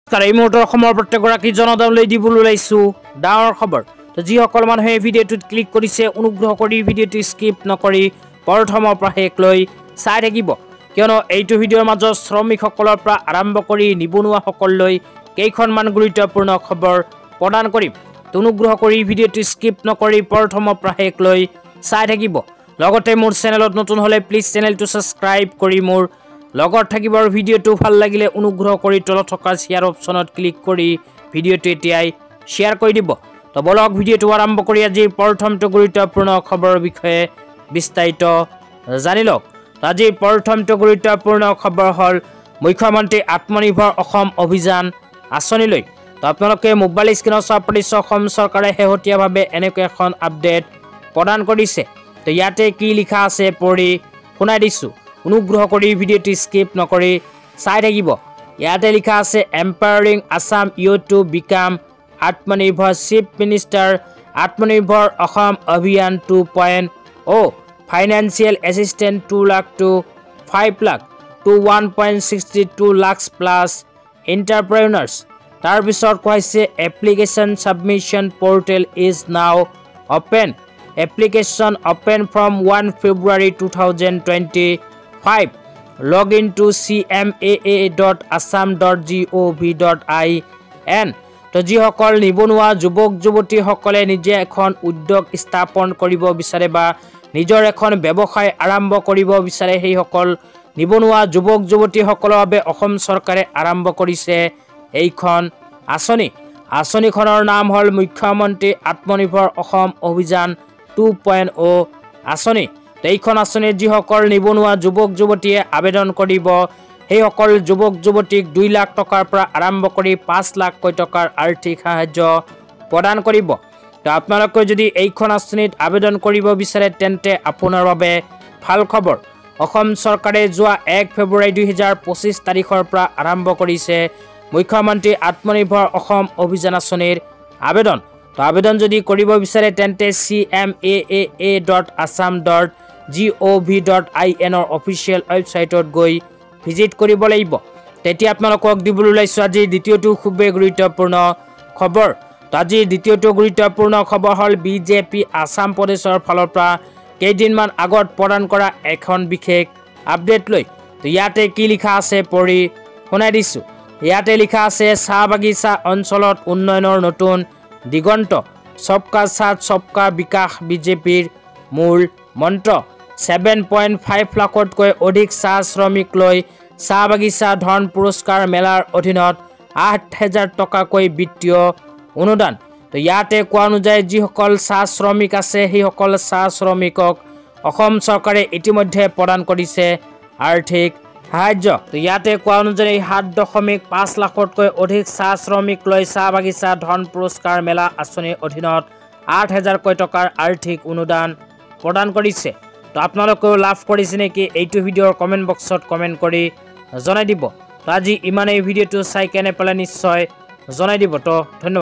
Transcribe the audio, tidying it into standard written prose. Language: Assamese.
এই মুহূৰ্তৰ অসমৰ প্ৰত্যেকগৰাকী জনতালৈ দিবলৈ ওলাইছো ডাঙৰ খবৰ। তো যিসকল মানুহে ভিডিঅ'টোত ক্লিক কৰিছে অনুগ্ৰহ কৰি ভিডিঅ'টো স্কিপ নকৰি প্ৰথমৰ পৰা শেষলৈ চাই থাকিব, কিয়নো এইটো ভিডিঅ'ৰ মাজত শ্ৰমিকসকলৰ পৰা আৰম্ভ কৰি নিবনুৱাসকললৈ কেইখনমান গুৰুত্বপূৰ্ণ খবৰ প্ৰদান কৰিম। অনুগ্ৰহ কৰি ভিডিঅ'টো স্কিপ নকৰি প্ৰথমৰ পৰা শেষলৈ চাই থাকিব। লগতে মোৰ চেনেলত নতুন হ'লে প্লিজ চেনেলটো ছাবস্ক্ৰাইব কৰি মোৰ লগত থাকিব আৰু ভিডিঅ'টো ভাল লাগিলে অনুগ্ৰহ কৰি তলত থকা শ্বেয়াৰ অপশ্যনত ক্লিক কৰি ভিডিঅ'টো এতিয়াই শ্বেয়াৰ কৰি দিব। তো বলক ভিডিঅ'টো আৰম্ভ কৰি আজিৰ প্ৰথমটো গুৰুত্বপূৰ্ণ খবৰৰ বিষয়ে বিস্তাৰিত জানি লওক। আজিৰ প্ৰথমটো গুৰুত্বপূৰ্ণ খবৰ হ'ল মুখ্যমন্ত্ৰী আত্মনিৰ্ভৰ অসম অভিযান আঁচনিলৈ। তো আপোনালোকে মোবাইল স্ক্ৰীনত চাব পাৰিছে অসম চৰকাৰে শেহতীয়াভাৱে এনেকুৱা এখন আপডেট প্ৰদান কৰিছে। তো ইয়াতে কি লিখা আছে পঢ়ি শুনাই দিছোঁ, অনুগ্ৰহ কৰি ভিডিঅ'টো স্কিপ নকৰি চাই থাকিব। ইয়াতে লিখা আছে empowering Assam youth to become আত্মনিৰ্ভৰ, চিফ মিনিষ্টাৰ আত্মনিৰ্ভৰ অসম অভিযান 2.0 financial assistant 2 lakh to 5 lakh to 1.62 lakh plus এণ্টাৰপ্ৰেনাৰ্ছ। তাৰপিছত কৈছে application submission portal is now open, application open from 1 February 2025, log in to cmaa.assam.gov.in। তো যিসকল নিবনুৱা যুৱক যুৱতীসকলে নিজে এখন উদ্যোগ স্থাপন কৰিব বিচাৰে বা নিজৰ এখন ব্যৱসায় আৰম্ভ কৰিব বিচাৰে, সেইসকল নিবনুৱা যুৱক যুৱতীসকলৰ বাবে অসম চৰকাৰে আৰম্ভ কৰিছে এইখন আঁচনি। আঁচনিখনৰ নাম হ'ল মুখ্যমন্ত্ৰী আত্মনিৰ্ভৰ অসম অভিযান 2.0 আঁচনি। এইখন আঁচনিত যিসকল নিবনুৱা যুৱক যুৱতীয়ে আবেদন কৰিব সেইসকল যুৱক যুৱতীক 2 লাখ টকাৰ পৰা আৰম্ভ কৰি 5 লাখ টকাৰ আৰ্থিক সাহায্য প্ৰদান কৰিব। তো আপোনালোকে যদি এইখন আঁচনিত আবেদন কৰিব বিচাৰে তেন্তে আপোনাৰ বাবে ভাল খবৰ। অসম চৰকাৰে যোৱা 1 February 2025 তাৰিখৰ পৰা আৰম্ভ কৰিছে মুখ্যমন্ত্ৰী আত্মনিৰ্ভৰ অসম অভিযান আঁচনিৰ আবেদন। তো আবেদন যদি কৰিব বিচাৰে তেন্তে cmaa.assam.gov.in অফিচিয়েল ৱেবছাইটত গৈ ভিজিট কৰিব লাগিব। তেতিয়া আপোনালোকক দিবলৈ ওলাইছোঁ আজিৰ দ্বিতীয়টো খুবেই গুৰুত্বপূৰ্ণ খবৰ। তো আজিৰ দ্বিতীয়টো গুৰুত্বপূৰ্ণ খবৰ হ'ল বিজেপি আছাম প্ৰদেশৰ ফালৰ পৰা কেইদিনমান আগত প্ৰদান কৰা এখন বিশেষ আপডেট লৈ। তো ইয়াতে কি লিখা আছে পঢ়ি শুনাই দিছোঁ। ইয়াতে লিখা আছে চাহ বাগিচা অঞ্চলত উন্নয়নৰ নতুন দিগন্ত, সবকা সাথ সবকা বিকাশ বিজেপিৰ মূল মন্ত্ৰ। 7.5 লাখতকৈ অধিক চাহ শ্ৰমিক লৈ চাহ বাগিচা ধন পুৰস্কাৰ মেলাৰ অধীনত 8,000 টকাকৈ বিত্তীয় অনুদান। তো ইয়াতে কোৱা অনুযায়ী যিসকল চাহ শ্ৰমিক আছে সেইসকল চাহ শ্ৰমিকক অসম চৰকাৰে ইতিমধ্যে প্ৰদান কৰিছে আৰ্থিক সাহায্য। তো ইয়াতে কোৱা অনুযায়ী 7.5 লাখতকৈ অধিক চাহ শ্ৰমিক লৈ চাহ বাগিচা ধন পুৰস্কাৰ মেলা আঁচনিৰ অধীনত 8,000 টকাৰ আৰ্থিক অনুদান প্ৰদান কৰিছে। তো আপোনালোকেও লাভ কৰিছে নেকি এইটো ভিডিঅ'ৰ কমেণ্ট বক্সত কমেণ্ট কৰি জনাই দিব। তো আজি ইমানেই, ভিডিঅ'টো চাই কেনে পেলাই নিশ্চয় জনাই দিব। তো ধন্যবাদ।